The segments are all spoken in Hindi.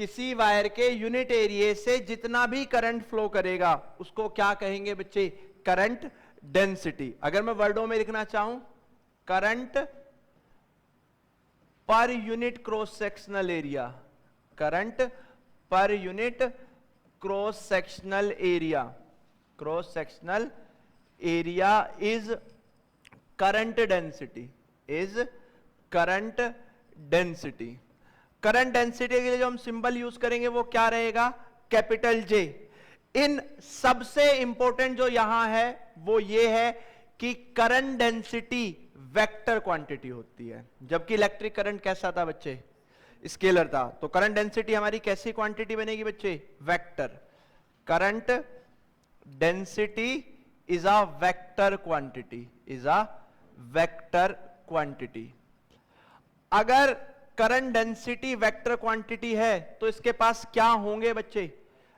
किसी वायर के यूनिट एरिया से जितना भी करंट फ्लो करेगा उसको क्या कहेंगे बच्चे? Current density. अगर मैं वर्डों में लिखना चाहूं, current per unit cross sectional area, current per unit cross sectional area, cross sectional area is current density, is current density. Current density के लिए जो हम सिंबल यूज करेंगे वो क्या रहेगा? Capital J. इन सबसे इंपॉर्टेंट जो यहां है वो ये है कि करंट डेंसिटी वेक्टर क्वांटिटी होती है, जबकि इलेक्ट्रिक करंट कैसा था बच्चे? स्केलर था। तो करंट डेंसिटी हमारी कैसी क्वांटिटी बनेगी बच्चे? Vector. Current density is a vector quantity, is a vector quantity. अगर करंट डेंसिटी वेक्टर क्वांटिटी है तो इसके पास क्या होंगे बच्चे?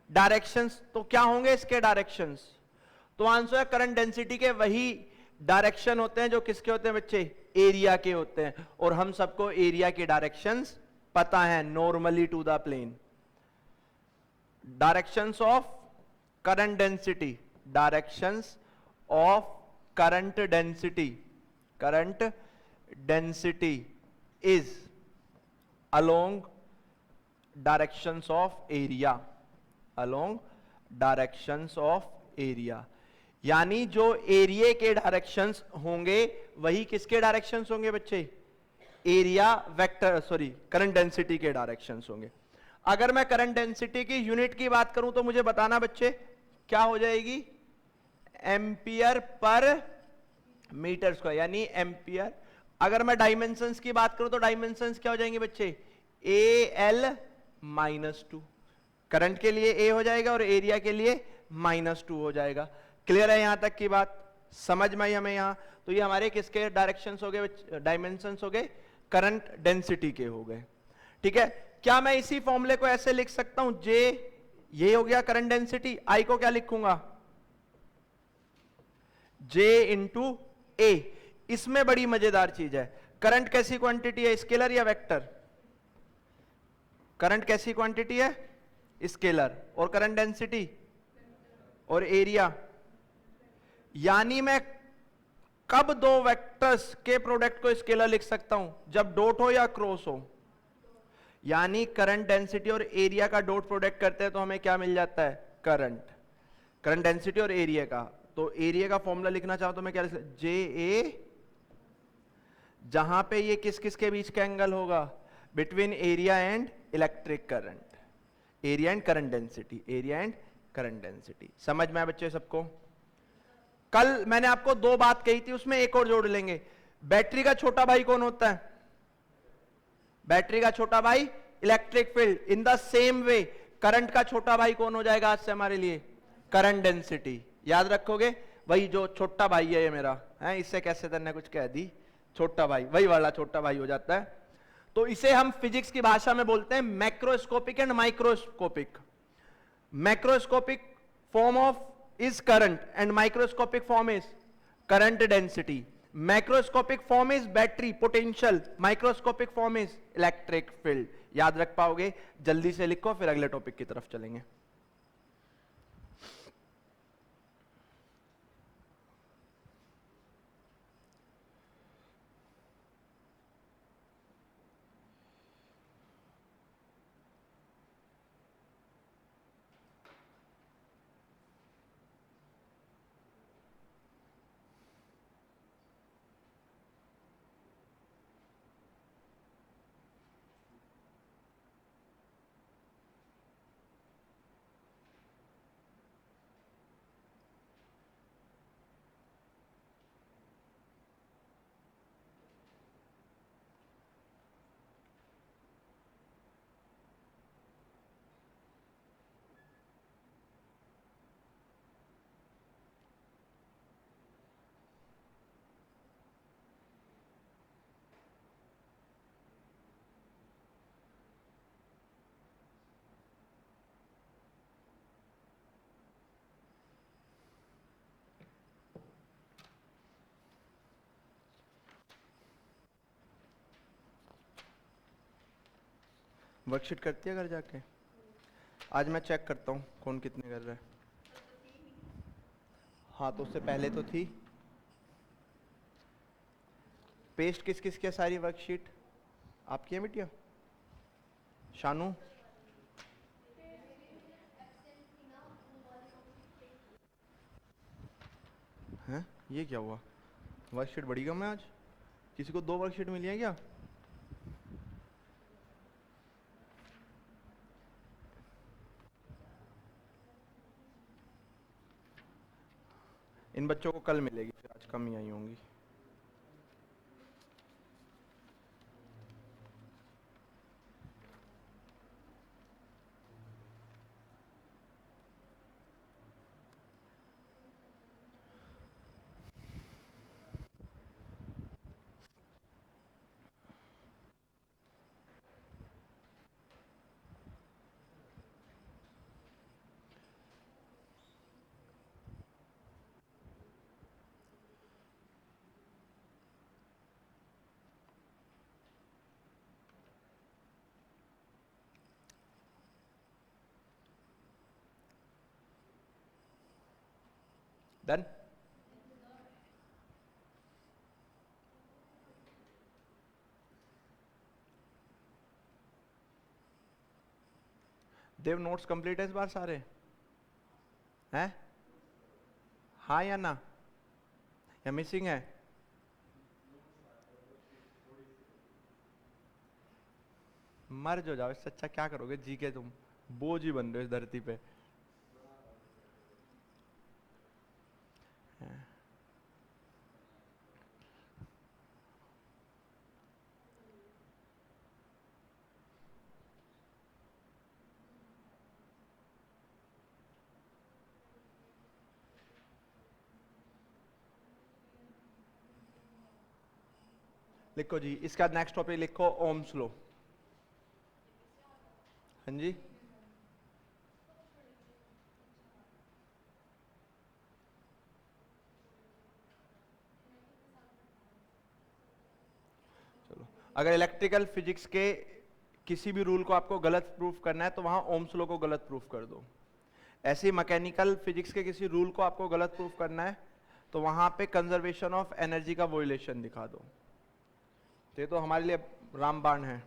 डायरेक्शंस। तो क्या होंगे इसके डायरेक्शंस? तो आंसर है करंट डेंसिटी के वही डायरेक्शन होते हैं जो किसके होते हैं बच्चे? एरिया के होते हैं। और हम सबको एरिया के डायरेक्शंस पता है, normally to the plane. Directions of current density, directions of current density, current density is along directions of area, along directions of area। यानी जो एरिया के डायरेक्शंस होंगे वही किसके डायरेक्शंस होंगे बच्चे? Area vector, sorry, current density के डायरेक्शंस होंगे। अगर मैं करंट डेंसिटी की यूनिट की बात करूं तो मुझे बताना बच्चे क्या हो जाएगी? एम्पियर पर मीटर स्क्वायर, यानी एम्पियर। अगर मैं डायमेंशंस की बात करूं तो डायमेंशंस क्या हो जाएंगे बच्चे? AL-2। करंट के लिए A हो जाएगा और एरिया के लिए -2 हो जाएगा। क्लियर है यहां तक की बात? समझ में आई हमें यहां? तो ये हमारे किसके डायरेक्शंस हो गए? डायमेंशंस हो गए, करंट डेंसिटी के हो गए। ठीक है, क्या मैं इसी फॉर्मूले को ऐसे लिख सकता हूं? J, ये हो गया करंट डेंसिटी। I को क्या लिखूंगा? J into A। इसमें बड़ी मजेदार चीज है, करंट कैसी क्वांटिटी है? स्केलर या वेक्टर? करंट कैसी क्वांटिटी है? स्केलर। और करंट डेंसिटी और एरिया, यानी मैं कब दो वेक्टर्स के प्रोडक्ट को स्केलर लिख सकता हूं? जब डॉट हो या क्रॉस हो। यानी करंट डेंसिटी और एरिया का डॉट प्रोडक्ट करते हैं तो हमें क्या मिल जाता है? करंट। करंट डेंसिटी और एरिया का। तो एरिया का फॉर्मूला लिखना चाहो तो मैं क्या लिख सकता? JA, जहां पे ये किस किस के बीच का एंगल होगा? Between area and electric current, area and current density, area and current density. समझ में आया बच्चे सबको? कल मैंने आपको दो बात कही थी, उसमें एक और जोड़ लेंगे। बैटरी का छोटा भाई कौन होता है? बैटरी का छोटा भाई electric field. In the same way current का छोटा भाई कौन हो जाएगा आज से हमारे लिए? Current density. याद रखोगे? वही जो छोटा भाई है ये मेरा है, इससे कैसे तन्ने कुछ कह दी, छोटा भाई, वही वाला छोटा भाई हो जाता है। तो इसे हम फिजिक्स की भाषा में बोलते हैं macroscopic and microscopic. Macroscopic form of is current and microscopic form is current density. Macroscopic form is battery potential, microscopic form is electric field. याद रख पाओगे? जल्दी से लिखो, फिर अगले टॉपिक की तरफ चलेंगे। वर्कशीट करती है घर जाके? आज मैं चेक करता हूँ कौन कितने कर रहा है। हाँ तो उससे पहले तो थी। पेस्ट किस किस के सारी वर्कशीट आपकी है बिटिया? शानू हैं? ये क्या हुआ? वर्कशीट बड़ी कम है आज। किसी को 2 वर्कशीट मिली है क्या? इन बच्चों को कल मिलेगी, फिर आज कम ही आई होंगी। डन। देव नोट्स कंप्लीट है इस बार सारे हैं? हाँ या ना, या मिसिंग है? मर जो जाओ, इससे अच्छा क्या करोगे जी के? तुम बोझ ही बन रहे हो इस धरती पे। लिखो जी, इसका नेक्स्ट टॉपिक लिखो ओम्स लॉ। हाँ जी, चलो। अगर इलेक्ट्रिकल फिजिक्स के किसी भी रूल को आपको गलत प्रूफ करना है तो वहां ओम्स लॉ को गलत प्रूफ कर दो। ऐसे मैकेनिकल फिजिक्स के किसी रूल को आपको गलत प्रूफ करना है तो वहां पे कंजर्वेशन ऑफ एनर्जी का वोलेशन दिखा दो। ये तो हमारे लिए रामबाण है।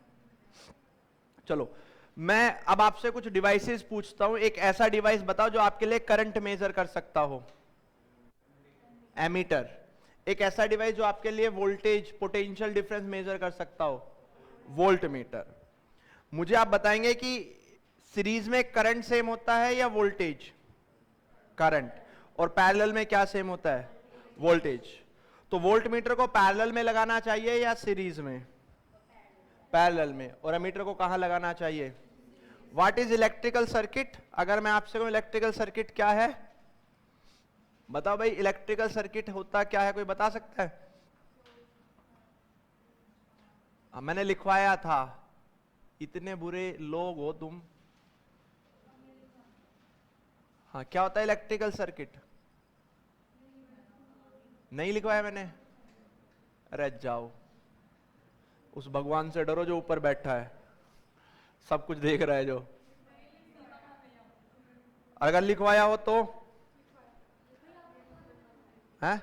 चलो, मैं अब आपसे कुछ डिवाइसेस पूछता हूं। एक ऐसा डिवाइस बताओ जो आपके लिए करंट मेजर कर सकता हो। एमीटर। एक ऐसा डिवाइस जो आपके लिए वोल्टेज पोटेंशियल डिफरेंस मेजर कर सकता हो। Volt meter. मुझे आप बताएंगे कि सीरीज में करंट सेम होता है या वोल्टेज? करंट। और पैरेलल में क्या सेम होता है? वोल्टेज। तो वोल्ट मीटर को पैरेलल में लगाना चाहिए या सीरीज में? पैरेलल में। और एमीटर को कहां लगाना चाहिए? What is electrical circuit? अगर मैं आपसे कहूं इलेक्ट्रिकल सर्किट क्या है, बताओ भाई, इलेक्ट्रिकल सर्किट होता क्या है? कोई बता सकता है? मैंने लिखवाया था। इतने बुरे लोग हो तुम। हाँ, क्या होता है इलेक्ट्रिकल सर्किट? नहीं लिखवाया मैंने? अरे जाओ, उस भगवान से डरो जो ऊपर बैठा है, सब कुछ देख रहा है जो। अगर लिखवाया हो तो है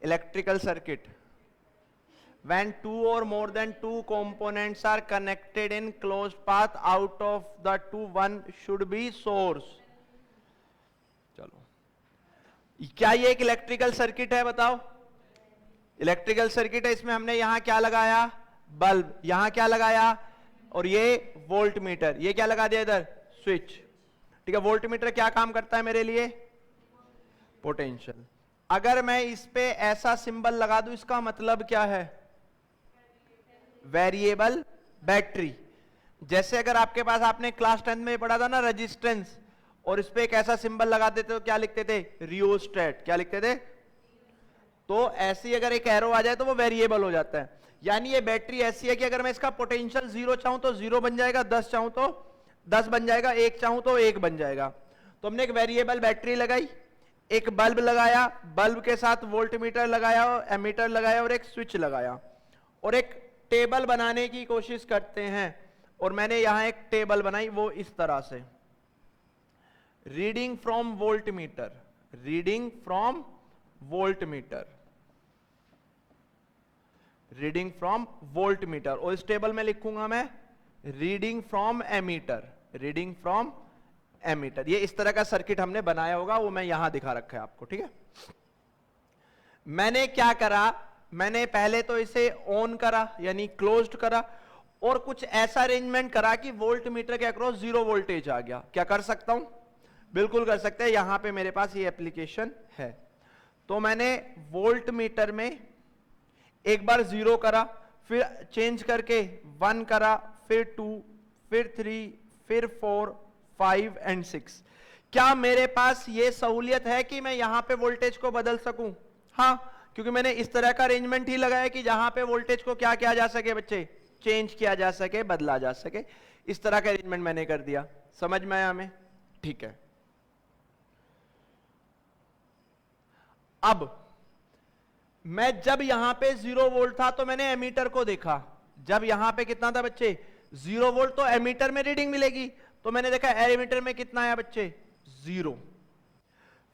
electrical circuit when two or more than two components are connected in closed path, out of the two one should be source। चलो, क्या ये एक इलेक्ट्रिकल सर्किट है? बताओ। इलेक्ट्रिकल सर्किट है। इसमें हमने यहां क्या लगाया? बल्ब। यहां क्या लगाया? और ये वोल्ट मीटर। ये क्या लगा दिया इधर? स्विच। ठीक है, वोल्ट मीटर क्या काम करता है मेरे लिए? पोटेंशियल। अगर मैं इस पे ऐसा सिंबल लगा दूं, इसका मतलब क्या है? Variable battery. जैसे अगर आपके पास, आपने क्लास 10 में पढ़ा था ना रेजिस्टेंस, और इस पे एक ऐसा सिंबल लगा देते तो क्या लिखते थे? रियोस्टेट। क्या लिखते थे? तो ऐसी अगर एक एरो आ जाए तो वो वेरिएबल हो जाता है। यानी ये बैटरी ऐसी है कि अगर मैं इसका पोटेंशियल 0 चाहूं तो 0 बन जाएगा, 10 चाहूं तो 10 बन जाएगा, 1 चाहूं तो 1 बन जाएगा। तो हमने एक वेरिएबल बैटरी लगाई, एक बल्ब लगाया, बल्ब के साथ वोल्ट मीटर लगाया, एमीटर लगाया और एक स्विच लगाया, और एक टेबल बनाने की कोशिश करते हैं। और मैंने यहां एक टेबल बनाई वो इस तरह से, reading from voltmeter, reading from voltmeter, reading from voltmeter, और इस टेबल में लिखूंगा मैं reading from ammeter, reading from ammeter. ये इस तरह का सर्किट हमने बनाया होगा, वो मैं यहां दिखा रखा है आपको, ठीक है। मैंने क्या करा, मैंने पहले तो इसे ऑन करा यानी क्लोज्ड करा, और कुछ ऐसा अरेंजमेंट करा कि वोल्ट मीटर के अक्रॉस 0 वोल्टेज आ गया। क्या कर सकता हूं? बिल्कुल कर सकते हैं, यहां पे मेरे पास ये एप्लीकेशन है। तो मैंने वोल्ट मीटर में एक बार 0 करा, फिर चेंज करके 1 करा, फिर 2, फिर 3, फिर 4, 5 एंड 6। क्या मेरे पास ये सहूलियत है कि मैं यहां पे वोल्टेज को बदल सकूं? हाँ, क्योंकि मैंने इस तरह का अरेंजमेंट ही लगाया कि जहां पे वोल्टेज को क्या किया जा सके बच्चे, चेंज किया जा सके, बदला जा सके। इस तरह का अरेंजमेंट मैंने कर दिया। समझ में आया हमें? ठीक है। अब मैं जब यहां पे 0 वोल्ट था तो मैंने एमीटर को देखा, जब यहां पे कितना था बच्चे 0 वोल्ट, तो एमीटर में रीडिंग मिलेगी। तो मैंने देखा एमीटर में कितना आया बच्चे 0।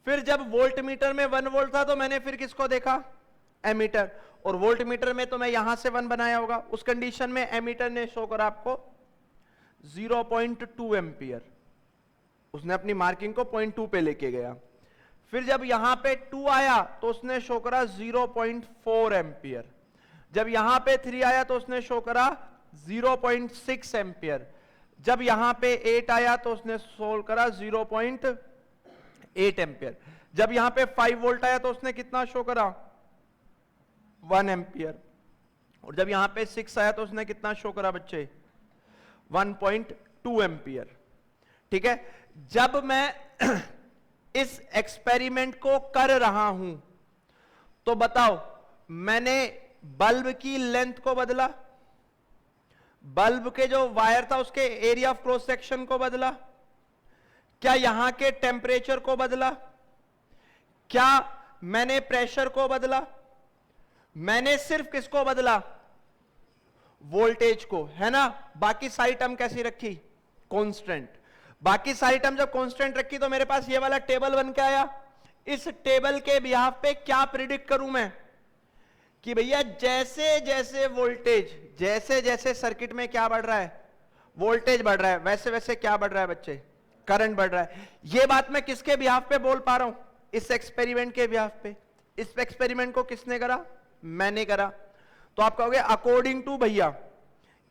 फिर जब वोल्ट मीटर में 1 वोल्ट था तो मैंने फिर किसको देखा एमीटर, और वोल्ट मीटर में तो मैं यहां से 1 बनाया होगा। उस कंडीशन में एमीटर ने शो करा आपको 0.2 एम्पियर, उसने अपनी मार्किंग को 0.2 पे लेके गया। फिर जब यहां पे 2 आया तो उसने शो करा 0.4 एम्पियर, जब यहां पे 3 आया तो उसने शो करा 0.6 एम्पियर, जब यहां पे 8 आया तो उसने शो करा 0.8 एम्पियर, जब यहां पे 5 वोल्ट आया तो उसने कितना शो करा 1 एम्पियर, और जब यहां पे 6 आया तो उसने कितना शो करा बच्चे 1.2 एम्पियर। ठीक है। जब मैं इस एक्सपेरिमेंट को कर रहा हूं तो बताओ, मैंने बल्ब की लेंथ को बदला, बल्ब के जो वायर था उसके एरिया ऑफ क्रॉस सेक्शन को बदला, क्या यहां के टेम्परेचर को बदला, क्या मैंने प्रेशर को बदला? मैंने सिर्फ किसको बदला? वोल्टेज को, है ना। बाकी सारी टर्म कैसी रखी? कांस्टेंट। बाकी सारी टर्म जब कांस्टेंट रखी तो मेरे पास ये वाला टेबल बन के आया। इस टेबल के बिहाफ पे क्या प्रिडिक्ट करूं मैं कि भैया जैसे जैसे वोल्टेज, जैसे जैसे सर्किट में क्या बढ़ रहा है, वोल्टेज बढ़ रहा है, वैसे वैसे क्या बढ़ रहा है बच्चे, करंट बढ़ रहा है। ये बात मैं किसके बिहाफ पे बोल पा रहा हूं? इस एक्सपेरिमेंट के बिहाफ पे। इस एक्सपेरिमेंट को किसने करा? मैंने करा। तो आप कहोगे अकॉर्डिंग टू भैया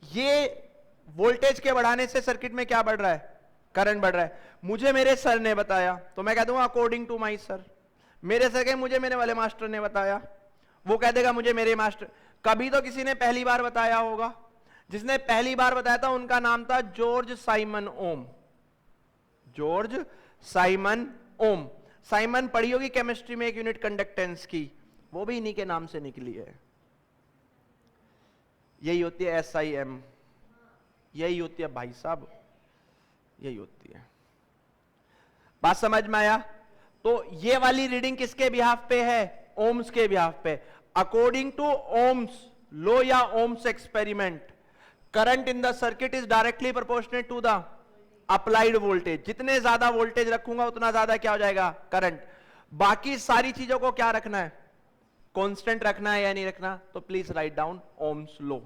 ये वोल्टेज के बढ़ाने से सर्किट में क्या बढ़ रहा है? करंट बढ़ रहा है। मुझे मेरे सर ने बताया, तो मैं कह दूंगा अकॉर्डिंग टू माई सर। मेरे सर के मुझे मेरे वाले मास्टर ने बताया, वो कह देगा मुझे मेरे मास्टर। कभी तो किसी ने पहली बार बताया होगा, जिसने पहली बार बताया था उनका नाम था जॉर्ज साइमन ओम। जॉर्ज साइमन ओम। साइमन पढ़ी होगी केमिस्ट्री में एक यूनिट कंडक्टेंस की, वो भी इन्हीं के नाम से निकली है। यही होती है SIM, यही होती है भाई साहब, यही होती है। बात समझ में आया? तो ये वाली रीडिंग किसके बिहाफ पे है? ओम्स के बिहाफ पे। अकॉर्डिंग टू ओम्स लॉ या Ohm's experiment, current in the circuit is directly proportionate to the applied voltage. जितने ज्यादा वोल्टेज रखूंगा उतना ज्यादा क्या हो जाएगा? करंट। बाकी सारी चीजों को क्या रखना है? कांस्टेंट रखना है या नहीं रखना? तो please write down Ohm's law.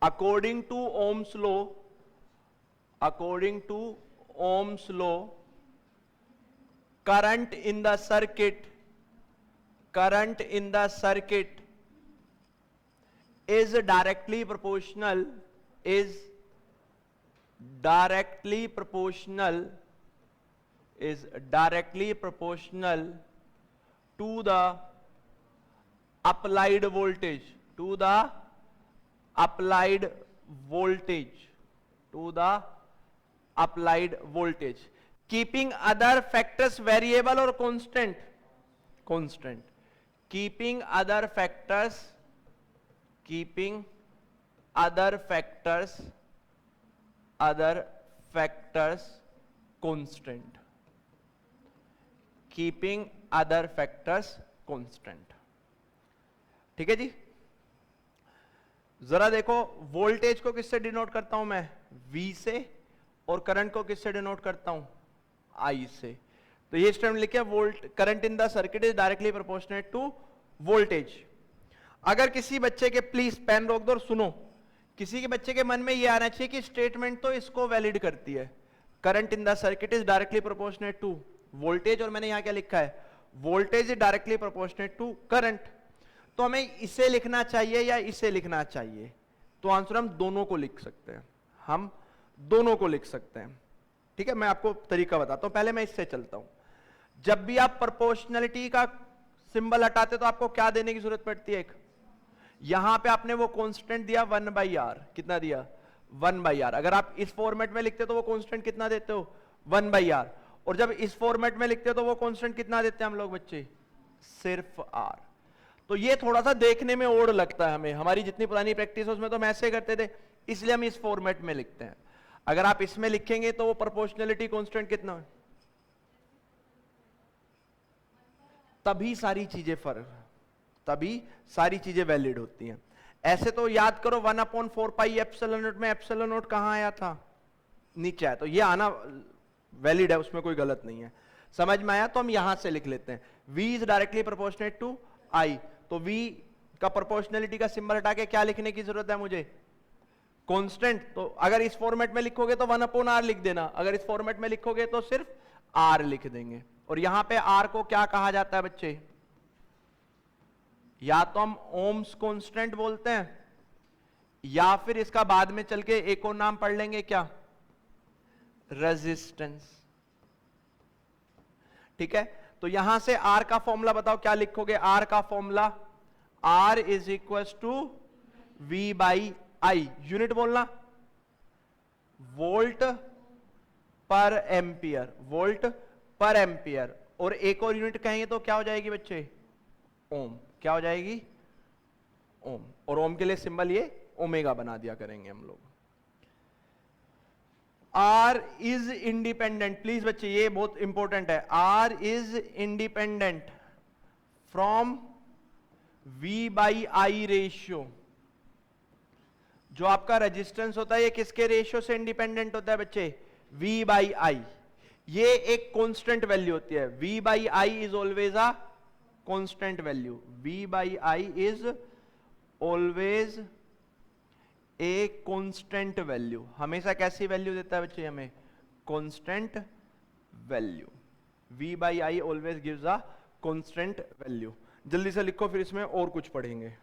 According to Ohm's law, according to Ohm's law, current in the circuit is directly proportional to the applied voltage, to the applied voltage, keeping other factors variable or constant? Keeping other factors constant. Keeping other factors constant. ठीक है जी। जरा देखो, वोल्टेज को किससे डिनोट करता हूं मैं? V से, और करंट को किससे डिनोट करता हूं? I से। तो ये स्टेटमेंट लिखे, volt current in the circuit is directly proportionate to voltage. अगर किसी बच्चे के, प्लीज पेन रोक दो और सुनो, किसी के बच्चे के मन में ये आना चाहिए कि स्टेटमेंट तो इसको वैलिड करती है, current in the circuit is directly proportionate to voltage, और मैंने यहां क्या लिखा है? Voltage is directly proportionate to current. तो हमें इसे लिखना चाहिए या इसे लिखना चाहिए? तो आंसर हम दोनों को लिख सकते हैं, हम दोनों को लिख सकते हैं। ठीक है, मैं आपको तरीका बताता हूं, पहले मैं इससे चलता हूं। जब भी आप प्रोपोर्शनलिटी का सिंबल हटाते तो आपको क्या देने की जरूरत पड़ती है? एक, यहां पे आपने वो कांस्टेंट दिया 1/r, कितना दिया? 1/r। अगर आप इस फॉर्मेट में लिखते तो वो कांस्टेंट कितना देते हो? 1/r। और जब इस फॉर्मेट में लिखते हो तो वो कांस्टेंट कितना देते हैं हम लोग बच्चे? सिर्फ r। तो ये थोड़ा सा देखने में ओड लगता है हमें, हमारी जितनी पुरानी प्रैक्टिस है उसमें तो हम ऐसे करते थे, इसलिए हम इस फॉर्मेट में लिखते हैं। अगर आप इसमें लिखेंगे तो वो प्रोपोर्शनलिटी कांस्टेंट कितना है? तभी सारी चीजें तभी सारी चीजें वैलिड होती हैं। ऐसे तो याद करो 1/4 एप्सिलॉन नॉट में एप्सिलॉन नॉट कहां आया था? नीचे आया, तो ये आना वैलिड है, उसमें कोई गलत नहीं है। समझ में आया? तो हम यहां से लिख लेते हैं, V is directly proportionate to I। तो V का प्रोपोर्शनलिटी का सिंबल हटा के क्या लिखने की जरूरत है मुझे? कांस्टेंट। तो अगर इस फॉर्मेट में लिखोगे तो 1/r लिख देना, अगर इस फॉर्मेट में लिखोगे तो सिर्फ r लिख देंगे। और यहां पे r को क्या कहा जाता है बच्चे? या तो हम ओम्स कांस्टेंट बोलते हैं, या फिर इसका बाद में चल के एक और नाम पढ़ लेंगे, क्या? रेजिस्टेंस। ठीक है, तो यहां से R का फॉर्मूला बताओ, क्या लिखोगे? R का formula, R is equal to V/I। Unit बोलना, volt per ampere, volt per ampere. और एक और यूनिट कहेंगे तो क्या हो जाएगी बच्चे? ओम। क्या हो जाएगी? ओम। और ओम के लिए सिंबल ये ओमेगा बना दिया करेंगे हम लोग। R इज इंडिपेंडेंट, प्लीज बच्चे ये बहुत इंपॉर्टेंट है, R is independent from V/I ratio. जो आपका रेजिस्टेंस होता है ये किसके रेशियो से इंडिपेंडेंट होता है बच्चे? V/I। ये एक कांस्टेंट वैल्यू होती है, V/I is always a constant value, V/I is always a constant value. हमेशा कैसी वैल्यू देता है बच्चे हमें? Constant value. V/I always gives a constant value. जल्दी से लिखो, फिर इसमें और कुछ पढ़ेंगे।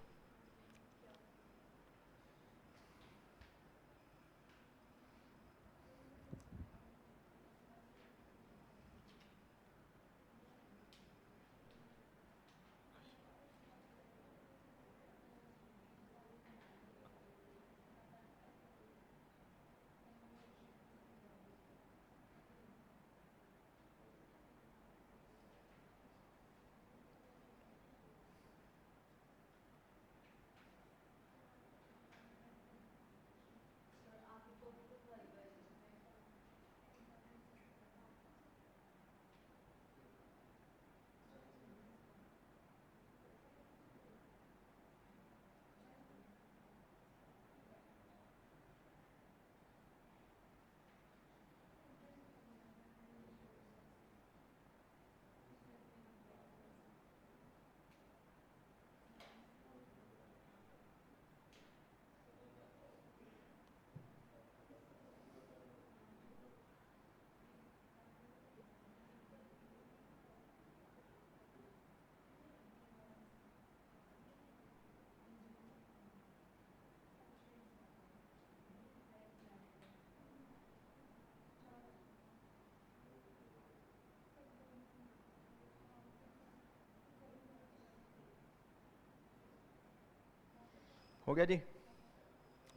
हो गया जी?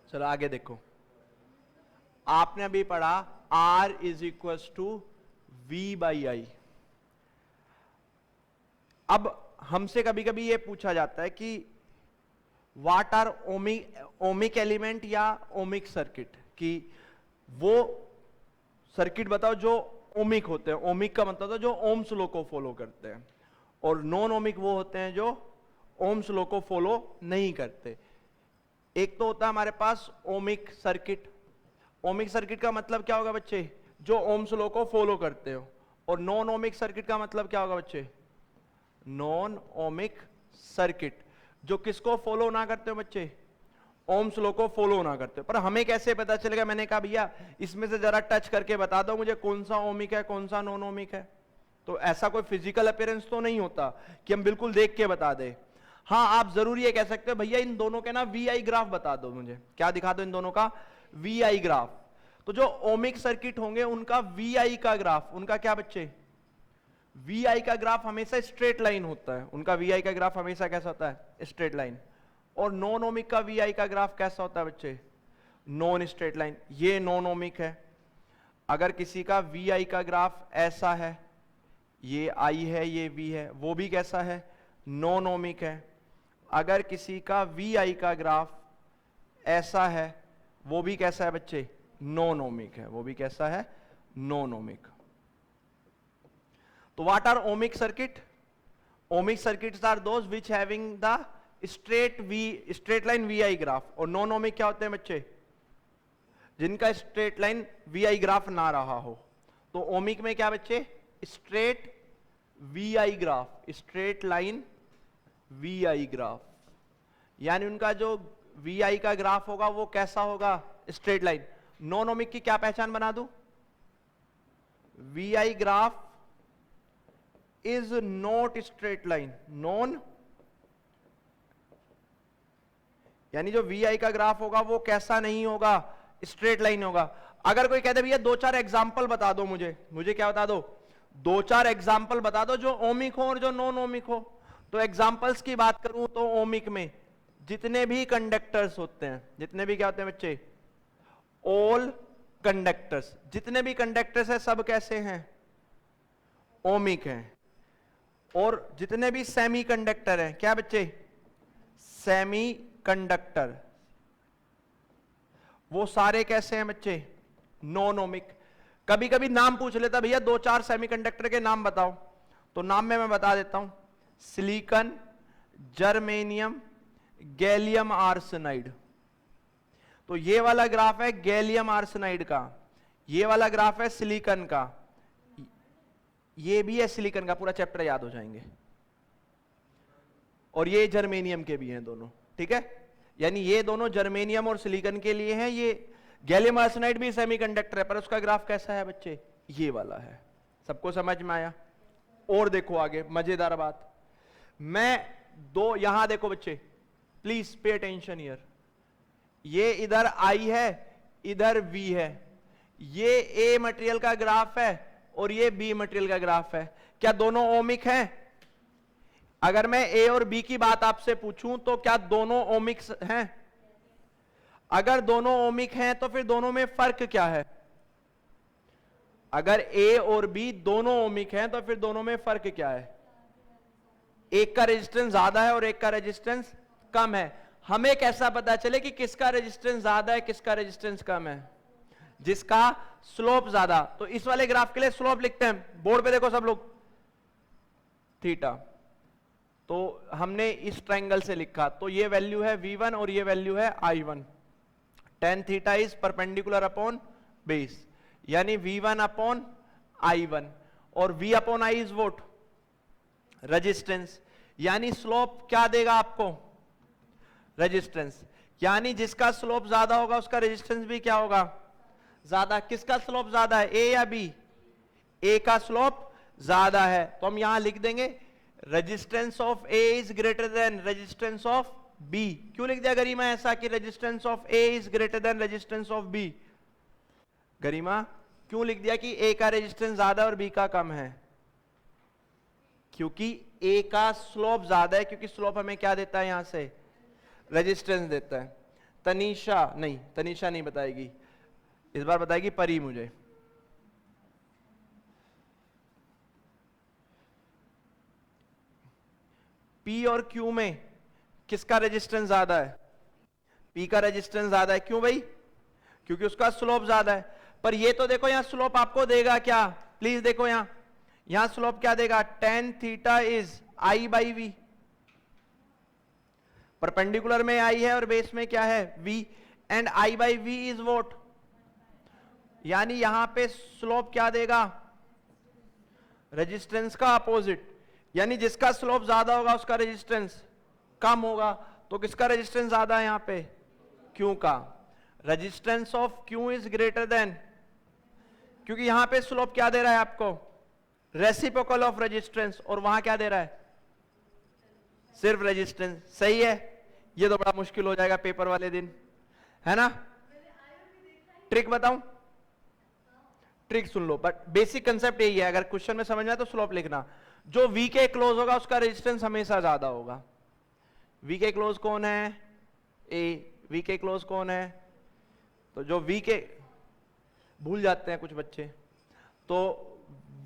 चलो आगे देखो, आपने अभी पढ़ा R is equal to V/I। अब हमसे कभी कभी ये पूछा जाता है कि व्हाट आर ओमिक एलिमेंट या ओमिक सर्किट, कि वो सर्किट बताओ जो ओमिक होते हैं। ओमिक का मतलब है जो ओम्स लॉ को फॉलो करते हैं, और नॉन ओमिक वो होते हैं जो ओम्स लॉ को फॉलो नहीं करते। एक तो होता है हमारे पास ओमिक सर्किट। ओमिक सर्किट का मतलब क्या होगा बच्चे? जो ओम्स लॉ को फॉलो करते हो। और नॉन ओमिक सर्किट का मतलब क्या होगा बच्चे? नॉन ओमिक सर्किट जो किसको फॉलो ना करते हो बच्चे? ओम्स लॉ को फॉलो ना करते हो। पर हमें कैसे पता चलेगा? मैंने कहा भैया इसमें से जरा टच करके बता दो मुझे कौन सा ओमिक है कौन सा नॉन ओमिक है। तो ऐसा कोई फिजिकल अपीयरेंस तो नहीं होता कि हम बिल्कुल देख के बता दें। हाँ, आप जरूर ये कह सकते हो भैया इन दोनों के ना वीआई ग्राफ बता दो मुझे। क्या दिखा दो? इन दोनों का वीआई ग्राफ। तो जो ओमिक सर्किट होंगे उनका वीआई का ग्राफ, उनका क्या बच्चे? वीआई का ग्राफ हमेशा स्ट्रेट लाइन होता है। उनका वीआई का ग्राफ हमेशा कैसा होता है? Straight line. और नॉन ओमिक का वीआई का ग्राफ कैसा होता है बच्चे? Non straight line. ये नॉन ओमिक है। अगर किसी का वीआई का ग्राफ ऐसा है, ये आई है ये वी है, वो भी कैसा है? नॉन ओमिक है। अगर किसी का वीआई का ग्राफ ऐसा है, वो भी कैसा है बच्चे? नॉन ओमिक है। वो भी कैसा है? Non ohmic. तो what are ohmic circuit? Ohmic circuits are those which having the straight line VI graph. और नॉन ओमिक क्या होते हैं बच्चे? जिनका स्ट्रेट लाइन वीआई ग्राफ ना रहा हो। तो ओमिक में क्या बच्चे? Straight VI graph, straight line VI graph. यानी उनका जो वीआई का ग्राफ होगा वो कैसा होगा? Straight line. नॉन ओमिक की क्या पहचान बना दूं? VI graph is not straight line. Non, यानी जो वीआई का ग्राफ होगा वो कैसा नहीं होगा? स्ट्रेट लाइन होगा। अगर कोई कहते भैया दो चार एग्जाम्पल बता दो मुझे क्या बता दो? दो चार एग्जाम्पल बता दो जो ओमिक हो और जो नॉन ओमिक हो। तो एग्जाम्पल्स की बात करूं तो ओमिक में जितने भी कंडक्टर्स होते हैं, जितने भी क्या होते हैं बच्चे? All conductors. जितने भी कंडक्टर्स हैं सब कैसे हैं? ओमिक हैं। और जितने भी सेमी कंडक्टर हैं, क्या बच्चे? सेमी कंडक्टर, वो सारे कैसे हैं बच्चे? Non ohmic. कभी कभी नाम पूछ लेता भैया दो चार सेमीकंडक्टर के नाम बताओ, तो नाम में मैं बता देता हूं। Silicon, germanium, gallium arsenide. तो ये वाला ग्राफ है गैलियम आर्सेनाइड का, ये वाला ग्राफ है सिलिकॉन का, ये भी है सिलिकॉन का। पूरा चैप्टर याद हो जाएंगे। और ये जर्मेनियम के भी हैं दोनों, ठीक है। यानी ये दोनों जर्मेनियम और सिलिकॉन के लिए हैं। ये गैलियम आर्सेनाइड भी सेमीकंडक्टर है, पर उसका ग्राफ कैसा है बच्चे? ये वाला है। सबको समझ में आया? और देखो आगे मजेदार बात, मैं दो यहां देखो बच्चे, प्लीज पे अटेंशन हियर। ये इधर आई है, इधर वी है। ये ए मटेरियल का ग्राफ है और ये बी मटेरियल का ग्राफ है। क्या दोनों ओमिक हैं? अगर मैं ए और बी की बात आपसे पूछूं तो क्या दोनों ओमिक्स हैं? अगर दोनों ओमिक हैं तो फिर दोनों में फर्क क्या है? अगर ए और बी दोनों ओमिक हैं तो फिर दोनों में फर्क क्या है? एक का रेजिस्टेंस ज्यादा है और एक का रेजिस्टेंस कम है। हमें कैसा पता चले कि किसका रेजिस्टेंस ज्यादा है किसका रेजिस्टेंस कम है? जिसका स्लोप ज्यादा। तो इस वाले ग्राफ के लिए स्लोप लिखते हैं, बोर्ड पे देखो सब लोग, थीटा। तो हमने इस ट्रायंगल से लिखा, तो ये वैल्यू है V1 और ये वैल्यू है I1। tan theta is perpendicular upon base, यानी V1 अपॉन I1, और V upon I is what? Resistance. यानी स्लोप क्या देगा आपको? रेजिस्टेंस। यानी जिसका स्लोप ज्यादा होगा उसका रेजिस्टेंस भी क्या होगा? ज्यादा। किसका स्लोप ज्यादा है, ए या बी? ए का स्लोप ज्यादा है, तो हम यहां लिख देंगे resistance of A is greater than resistance of B. क्यों लिख दिया गरिमा ऐसा कि resistance of A is greater than resistance of B? Garima क्यों लिख दिया कि ए का रेजिस्टेंस ज्यादा और बी का कम है? क्योंकि ए का स्लोप ज्यादा है, क्योंकि स्लोप हमें क्या देता है? यहां से रेजिस्टेंस देता है। तनीषा नहीं बताएगी, इस बार बताएगी परी मुझे। पी और क्यू में किसका रेजिस्टेंस ज्यादा है? पी का रेजिस्टेंस ज्यादा है। क्यों भाई? क्योंकि उसका स्लोप ज्यादा है। पर ये तो देखो यहां स्लोप आपको देगा क्या? प्लीज देखो यहां स्लोप क्या देगा? tan theta is I by V. Perpendicular में आई है और बेस में क्या है v, and i by v is what, यानी यहां पे स्लोप क्या देगा, रेजिस्टेंस का अपोजिट, यानी जिसका स्लोप ज्यादा होगा उसका रेजिस्टेंस कम होगा। तो किसका रेजिस्टेंस ज्यादा है यहां पे, Q का। Resistance of Q is greater then, क्योंकि यहां पे स्लोप क्या दे रहा है आपको, रेसिप्रोकल ऑफ रेजिस्टेंस, और वहां क्या दे रहा है, सिर्फ रेजिस्टेंस। सही है, ये तो बड़ा मुश्किल हो जाएगा पेपर वाले दिन, है ना। ट्रिक बताऊं, trick soon low, but basic concept यही है, अगर क्वेश्चन में समझ में आए तो स्लोप लिखना। जो V के क्लोज होगा उसका रेजिस्टेंस हमेशा ज्यादा होगा। V के क्लोज कौन है, A, V के क्लोज कौन है, तो जो V के, भूल जाते हैं कुछ बच्चे, तो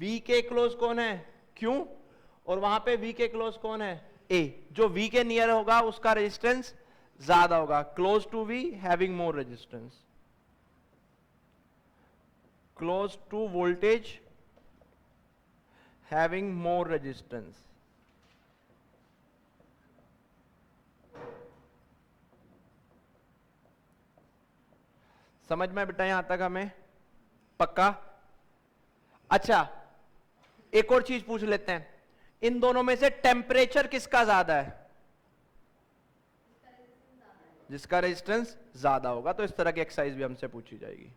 V के क्लोज कौन है, Q, और वहां पे V के क्लोज कौन है, A। जो V के नियर होगा उसका रेजिस्टेंस ज्यादा होगा, close to V having more resistance, close to voltage having more resistance। समझ में बेटा यहां तक हमें पक्का। अच्छा एक और चीज पूछ लेते हैं, इन दोनों में से टेम्परेचर किसका ज्यादा है, जिसका रेजिस्टेंस ज्यादा होगा। तो इस तरह की एक्सरसाइज भी हमसे पूछी जाएगी।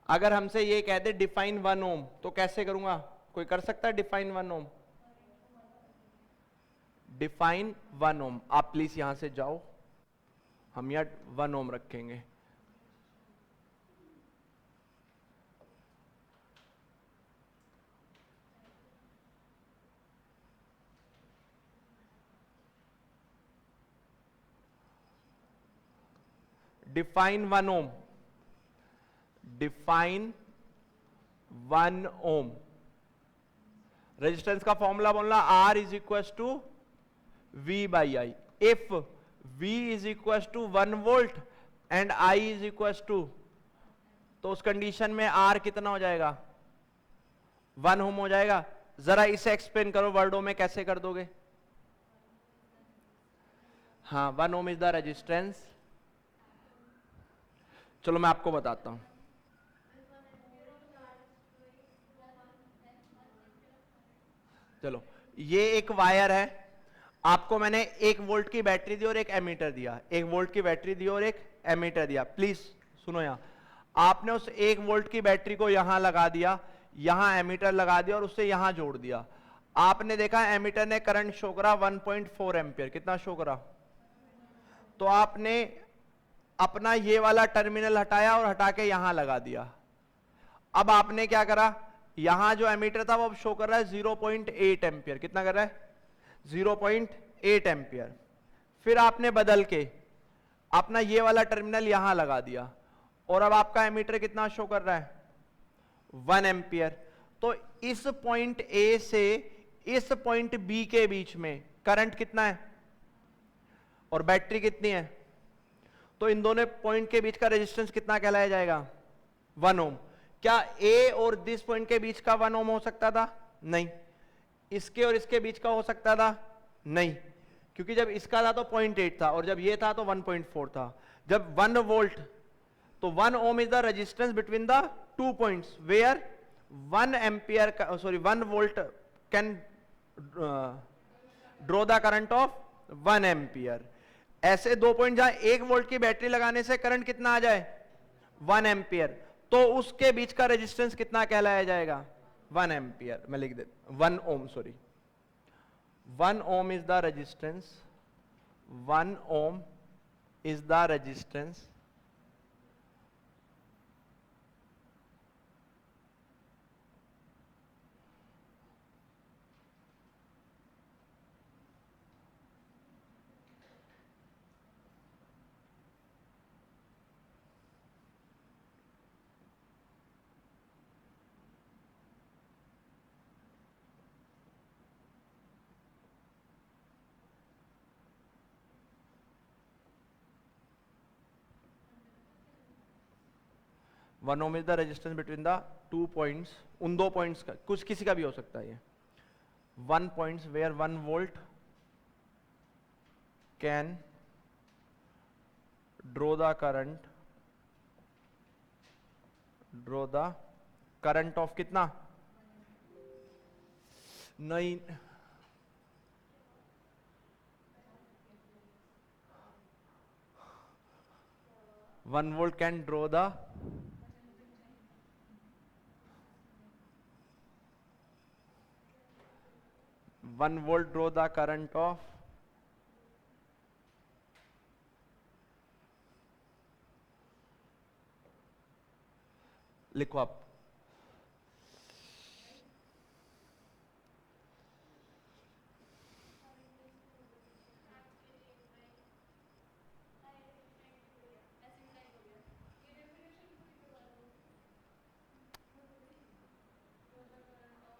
अगर हमसे ये कह दे डिफाइन 1 ओम, तो कैसे करूंगा, कोई कर सकता है डिफाइन 1 ओम, डिफाइन 1 ओम। आप प्लीज यहां से जाओ, हम यहां 1 ओम रखेंगे। Define 1 ohm, define 1 ohm. Resistance का फॉर्मूला बोलना, R is equal to V by I. If V is equal to 1 volt and I is equal to, तो उस कंडीशन में R कितना हो जाएगा, 1 ओम हो जाएगा। जरा इसे एक्सप्लेन करो वर्डों में, कैसे कर दोगे। हाँ, 1 ओम इज द रेजिस्टेंस। चलो मैं आपको बताता हूं। चलो ये एक वायर है, आपको मैंने 1 वोल्ट की बैटरी दी और एक एमीटर दिया, 1 वोल्ट की बैटरी दी और एक एमीटर दिया। प्लीज सुनो, यहां आपने उस 1 वोल्ट की बैटरी को यहां लगा दिया, यहां एमीटर लगा दिया और उससे यहां जोड़ दिया। आपने देखा एमीटर ने करंट शो करा 1.4 एम्पियर, कितना शो करा। तो आपने अपना ये वाला टर्मिनल हटाया और हटा के यहां लगा दिया। अब आपने क्या करा, यहां जो एमीटर था वो अब शो कर रहा है 0.8 एम्पियर, कितना कर रहा है, 0.8 एम्पियर। फिर आपने बदल के अपना ये वाला टर्मिनल यहां लगा दिया और अब आपका एमीटर कितना शो कर रहा है, 1 एम्पियर। तो इस पॉइंट ए से इस पॉइंट बी के बीच में करंट कितना है और बैटरी कितनी है, तो इन दोनों पॉइंट के बीच का रेजिस्टेंस कितना कहलाया जाएगा, 1 ओम। क्या ए और दिस पॉइंट के बीच का 1 ओम हो सकता था, नहीं। इसके और इसके बीच का हो सकता था, नहीं, क्योंकि जब इसका था तो 0.8 था और जब ये था तो 1.4 था। जब 1 वोल्ट, तो 1 ohm is the resistance between the 2 points where 1 ampere, sorry 1 volt can draw the current of 1 ampere. ऐसे 2 पॉइंट जहां 1 वोल्ट की बैटरी लगाने से करंट कितना आ जाए, 1 एम्पियर, तो उसके बीच का रेजिस्टेंस कितना कहलाया जाएगा, 1 एम्पियर। मैं लिख देता 1 ohm, sorry 1 ohm is the resistance, 1 ohm is the resistance one ohm is the resistance between the 2 points, उन 2 पॉइंट्स का, कुछ किसी का भी हो सकता है ये। 1 points where 1 volt can draw the current of कितना? नहीं, 1 volt can draw the 1 volt draw the current of, लिखो आप